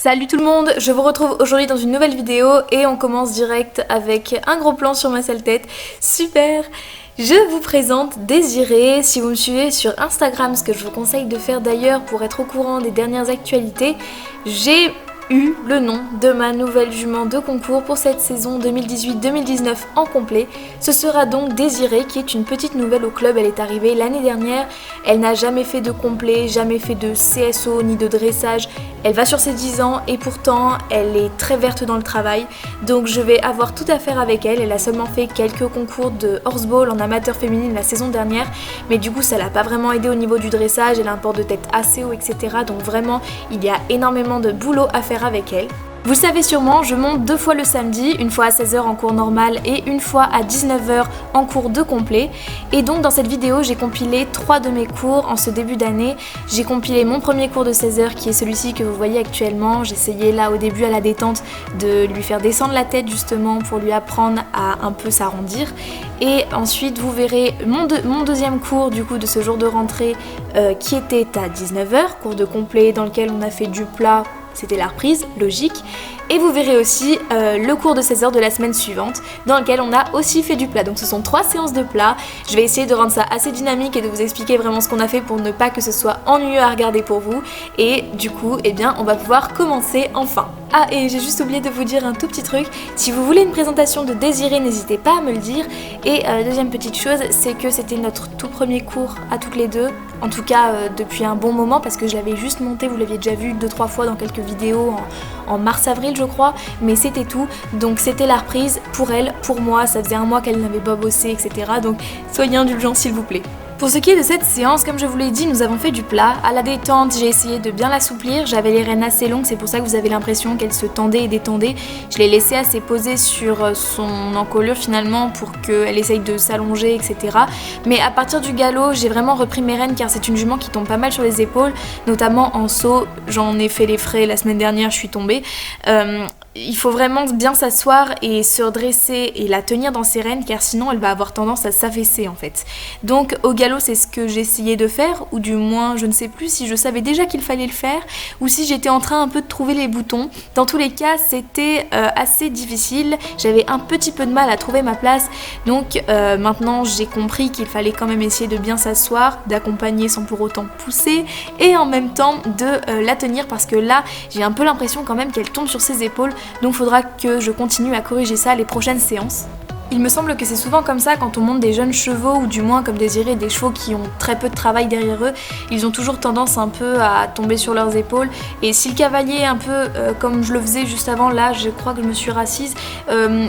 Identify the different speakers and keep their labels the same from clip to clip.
Speaker 1: Salut tout le monde, je vous retrouve aujourd'hui dans une nouvelle vidéo et on commence direct avec un gros plan sur ma sale tête. Super! Je vous présente Désirée. Si vous me suivez sur Instagram, ce que je vous conseille de faire d'ailleurs pour être au courant des dernières actualités, j'ai eu le nom de ma nouvelle jument de concours pour cette saison 2018-2019 en complet. Ce sera donc Désirée qui est une petite nouvelle au club, elle est arrivée l'année dernière, elle n'a jamais fait de complet, jamais fait de CSO ni de dressage, elle va sur ses 10 ans et pourtant elle est très verte dans le travail, donc je vais avoir tout à faire avec elle. Elle a seulement fait quelques concours de horseball en amateur féminine la saison dernière, mais du coup ça l'a pas vraiment aidé au niveau du dressage, elle a un port de tête assez haut, etc. Donc vraiment il y a énormément de boulot à faire avec elle. Vous le savez sûrement, je monte 2 fois le samedi, une fois à 16h en cours normal et une fois à 19h en cours de complet. Et donc dans cette vidéo, j'ai compilé 3 de mes cours en ce début d'année. J'ai compilé mon premier cours de 16h qui est celui-ci que vous voyez actuellement. J'essayais là au début à la détente de lui faire descendre la tête justement pour lui apprendre à un peu s'arrondir. Et ensuite vous verrez mon deuxième cours du coup de ce jour de rentrée qui était à 19h, cours de complet dans lequel on a fait du plat. C'était la reprise, logique. Et vous verrez aussi le cours de 16h de la semaine suivante dans lequel on a aussi fait du plat. Donc ce sont 3 séances de plat. Je vais essayer de rendre ça assez dynamique et de vous expliquer vraiment ce qu'on a fait pour ne pas que ce soit ennuyeux à regarder pour vous. Et du coup, eh bien, on va pouvoir commencer enfin. Ah, et j'ai juste oublié de vous dire un tout petit truc. Si vous voulez une présentation de Désirée, n'hésitez pas à me le dire. Et deuxième petite chose, c'est que c'était notre tout premier cours à toutes les deux. En tout cas, depuis un bon moment parce que je l'avais juste monté, vous l'aviez déjà vu 2-3 fois dans quelques vidéos en mars-avril je crois, mais c'était tout. Donc c'était la reprise pour elle, pour moi, ça faisait un mois qu'elle n'avait pas bossé, etc. Donc soyez indulgents s'il vous plaît. Pour ce qui est de cette séance, comme je vous l'ai dit, nous avons fait du plat. À la détente, j'ai essayé de bien l'assouplir. J'avais les rênes assez longues, c'est pour ça que vous avez l'impression qu'elle se tendait et détendait. Je l'ai laissée assez posée sur son encolure finalement pour qu'elle essaye de s'allonger, etc. Mais à partir du galop, j'ai vraiment repris mes rênes car c'est une jument qui tombe pas mal sur les épaules, notamment en saut. J'en ai fait les frais la semaine dernière, je suis tombée. Il faut vraiment bien s'asseoir et se redresser et la tenir dans ses rênes car sinon elle va avoir tendance à s'affaisser en fait. Donc au galop c'est ce que j'ai essayé de faire, ou du moins je ne sais plus si je savais déjà qu'il fallait le faire ou si j'étais en train un peu de trouver les boutons. Dans tous les cas c'était assez difficile, j'avais un petit peu de mal à trouver ma place, donc maintenant j'ai compris qu'il fallait quand même essayer de bien s'asseoir, d'accompagner sans pour autant pousser et en même temps de la tenir parce que là j'ai un peu l'impression quand même qu'elle tombe sur ses épaules. Donc faudra que je continue à corriger ça les prochaines séances. Il me semble que c'est souvent comme ça quand on monte des jeunes chevaux ou du moins comme Désirée des chevaux qui ont très peu de travail derrière eux, ils ont toujours tendance un peu à tomber sur leurs épaules. Et si le cavalier est un peu comme je le faisais juste avant, là je crois que je me suis rassise,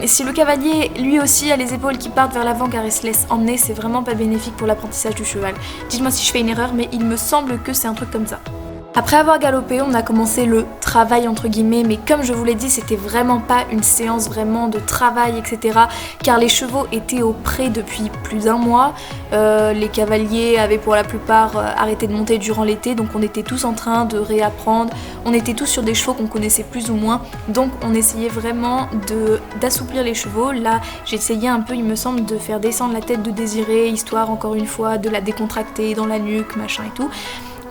Speaker 1: si le cavalier lui aussi a les épaules qui partent vers l'avant car il se laisse emmener, c'est vraiment pas bénéfique pour l'apprentissage du cheval. Dites-moi si je fais une erreur, mais il me semble que c'est un truc comme ça. Après avoir galopé, on a commencé le travail entre guillemets, mais comme je vous l'ai dit, c'était vraiment pas une séance vraiment de travail, etc. Car les chevaux étaient au pré depuis plus d'1 mois. Les cavaliers avaient pour la plupart arrêté de monter durant l'été, donc on était tous en train de réapprendre. On était tous sur des chevaux qu'on connaissait plus ou moins, donc on essayait vraiment d'assouplir les chevaux. Là, j'ai essayé un peu, il me semble, de faire descendre la tête de Désirée, histoire encore une fois de la décontracter dans la nuque, machin et tout.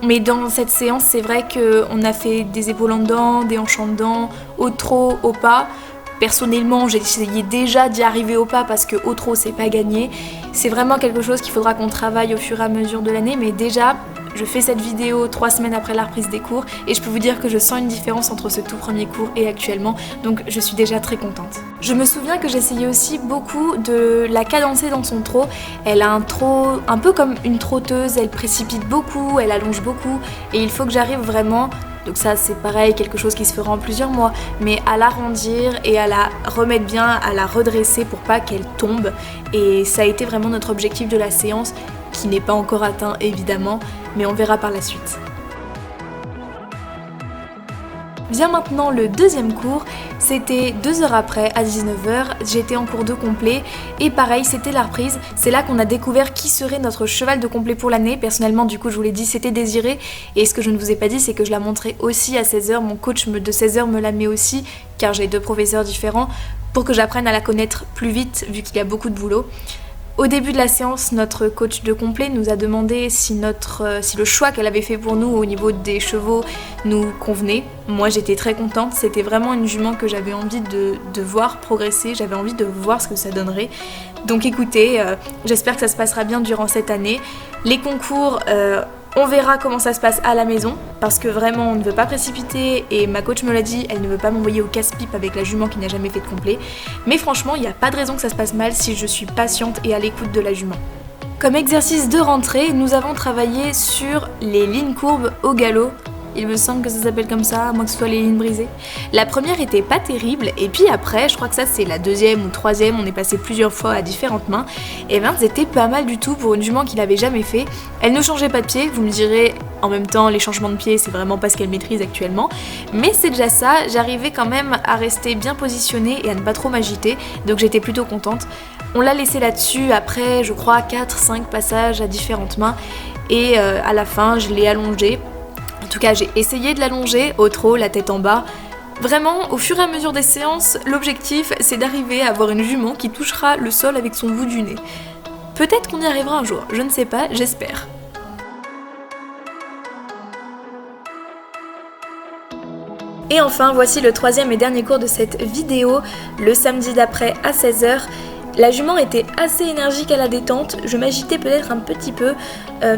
Speaker 1: Mais dans cette séance, c'est vrai qu'on a fait des épaules en dedans, des hanches en dedans, au trot, au pas. Personnellement, j'ai essayé déjà d'y arriver au pas parce que au trot, c'est pas gagné. C'est vraiment quelque chose qu'il faudra qu'on travaille au fur et à mesure de l'année, mais déjà, je fais cette vidéo 3 semaines après la reprise des cours et je peux vous dire que je sens une différence entre ce tout premier cours et actuellement, donc je suis déjà très contente. Je me souviens que j'essayais aussi beaucoup de la cadencer dans son trot. Elle a un trot un peu comme une trotteuse, elle précipite beaucoup, elle allonge beaucoup et il faut que j'arrive vraiment, donc ça c'est pareil, quelque chose qui se fera en plusieurs mois, mais à l'arrondir et à la remettre bien, à la redresser pour pas qu'elle tombe. Et ça a été vraiment notre objectif de la séance, qui n'est pas encore atteint évidemment, mais on verra par la suite. Vient maintenant le deuxième cours, c'était 2 heures après, à 19h, j'étais en cours de complet et pareil c'était la reprise, c'est là qu'on a découvert qui serait notre cheval de complet pour l'année. Personnellement du coup je vous l'ai dit c'était Désirée, et ce que je ne vous ai pas dit c'est que je la montrais aussi à 16h, mon coach de 16h me la met aussi car j'ai 2 professeurs différents pour que j'apprenne à la connaître plus vite vu qu'il y a beaucoup de boulot. Au début de la séance, notre coach de complet nous a demandé si le choix qu'elle avait fait pour nous au niveau des chevaux nous convenait. Moi j'étais très contente, c'était vraiment une jument que j'avais envie de voir progresser, j'avais envie de voir ce que ça donnerait. Donc écoutez, j'espère que ça se passera bien durant cette année. Les concours, on verra comment ça se passe à la maison, parce que vraiment on ne veut pas précipiter et ma coach me l'a dit, elle ne veut pas m'envoyer au casse-pipe avec la jument qui n'a jamais fait de complet. Mais franchement, il n'y a pas de raison que ça se passe mal si je suis patiente et à l'écoute de la jument. Comme exercice de rentrée, nous avons travaillé sur les lignes courbes au galop. Il me semble que ça s'appelle comme ça, à moins que ce soit les lignes brisées. La première était pas terrible, et puis après, je crois que ça c'est la deuxième ou troisième, on est passé plusieurs fois à différentes mains, et ben c'était pas mal du tout pour une jument qui l'avait jamais fait. Elle ne changeait pas de pied, vous me direz, en même temps les changements de pied c'est vraiment pas ce qu'elle maîtrise actuellement, mais c'est déjà ça, j'arrivais quand même à rester bien positionnée et à ne pas trop m'agiter, donc j'étais plutôt contente. On l'a laissé là-dessus après, je crois, 4-5 passages à différentes mains, et à la fin je l'ai allongée. En tout cas, j'ai essayé de l'allonger au trot, la tête en bas. Vraiment, au fur et à mesure des séances, l'objectif, c'est d'arriver à avoir une jument qui touchera le sol avec son bout du nez. Peut-être qu'on y arrivera un jour, je ne sais pas, j'espère. Et enfin, voici le troisième et dernier cours de cette vidéo, le samedi d'après à 16h. La jument était assez énergique à la détente, je m'agitais peut-être un petit peu.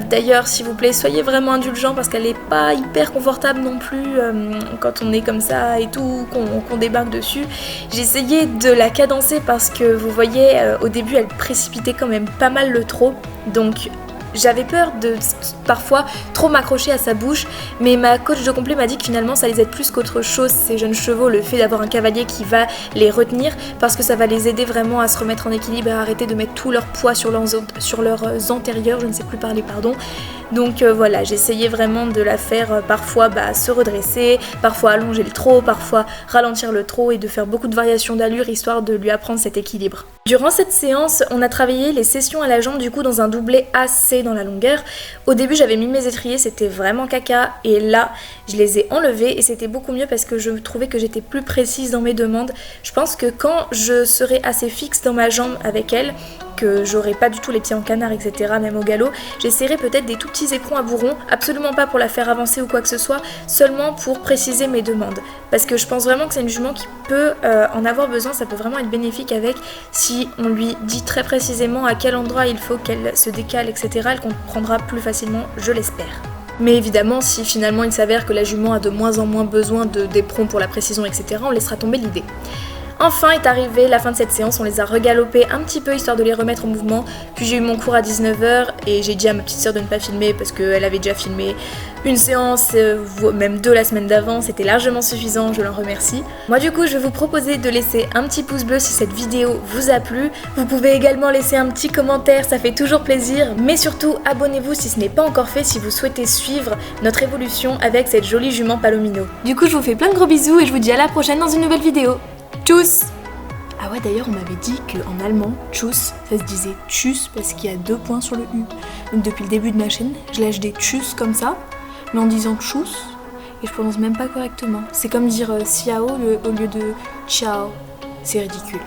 Speaker 1: D'ailleurs, s'il vous plaît, soyez vraiment indulgents parce qu'elle n'est pas hyper confortable non plus quand on est comme ça et tout, qu'on débarque dessus. J'ai essayé de la cadencer parce que vous voyez, au début, elle précipitait quand même pas mal le trot. Donc j'avais peur de parfois trop m'accrocher à sa bouche, mais ma coach de complet m'a dit que finalement ça les aide plus qu'autre chose, ces jeunes chevaux, le fait d'avoir un cavalier qui va les retenir, parce que ça va les aider vraiment à se remettre en équilibre et à arrêter de mettre tout leur poids sur leurs antérieurs, je ne sais plus parler, pardon. Donc voilà, j'essayais vraiment de la faire parfois se redresser, parfois allonger le trot, parfois ralentir le trot et de faire beaucoup de variations d'allure histoire de lui apprendre cet équilibre. Durant cette séance, on a travaillé les sessions à la jambe du coup dans un doublet AC dans la longueur. Au début j'avais mis mes étriers, c'était vraiment caca, et là je les ai enlevés et c'était beaucoup mieux parce que je trouvais que j'étais plus précise dans mes demandes. Je pense que quand je serai assez fixe dans ma jambe avec elle, que j'aurai pas du tout les pieds en canard, etc., même au galop, j'essaierai peut-être des tout petits éperons à bourron, absolument pas pour la faire avancer ou quoi que ce soit, seulement pour préciser mes demandes. Parce que je pense vraiment que c'est une jument qui peut en avoir besoin, ça peut vraiment être bénéfique avec, si on lui dit très précisément à quel endroit il faut qu'elle se décale, etc., elle comprendra plus facilement, je l'espère. Mais évidemment, si finalement il s'avère que la jument a de moins en moins besoin d'éperons pour la précision, etc., on laissera tomber l'idée. Enfin est arrivée la fin de cette séance, on les a regalopés un petit peu histoire de les remettre en mouvement. Puis j'ai eu mon cours à 19h et j'ai dit à ma petite sœur de ne pas filmer parce qu'elle avait déjà filmé une séance, même deux la semaine d'avant, c'était largement suffisant, je l'en remercie. Moi du coup je vais vous proposer de laisser un petit pouce bleu si cette vidéo vous a plu. Vous pouvez également laisser un petit commentaire, ça fait toujours plaisir. Mais surtout abonnez-vous si ce n'est pas encore fait si vous souhaitez suivre notre évolution avec cette jolie jument Palomino. Du coup je vous fais plein de gros bisous et je vous dis à la prochaine dans une nouvelle vidéo. Tchuss! Ah ouais, d'ailleurs on m'avait dit qu'en allemand, tchuss, ça se disait tchuss parce qu'il y a 2 points sur le U. Donc depuis le début de ma chaîne, je lâche des tchuss comme ça, mais en disant tchuss, et je prononce même pas correctement. C'est comme dire ciao au lieu de ciao. C'est ridicule.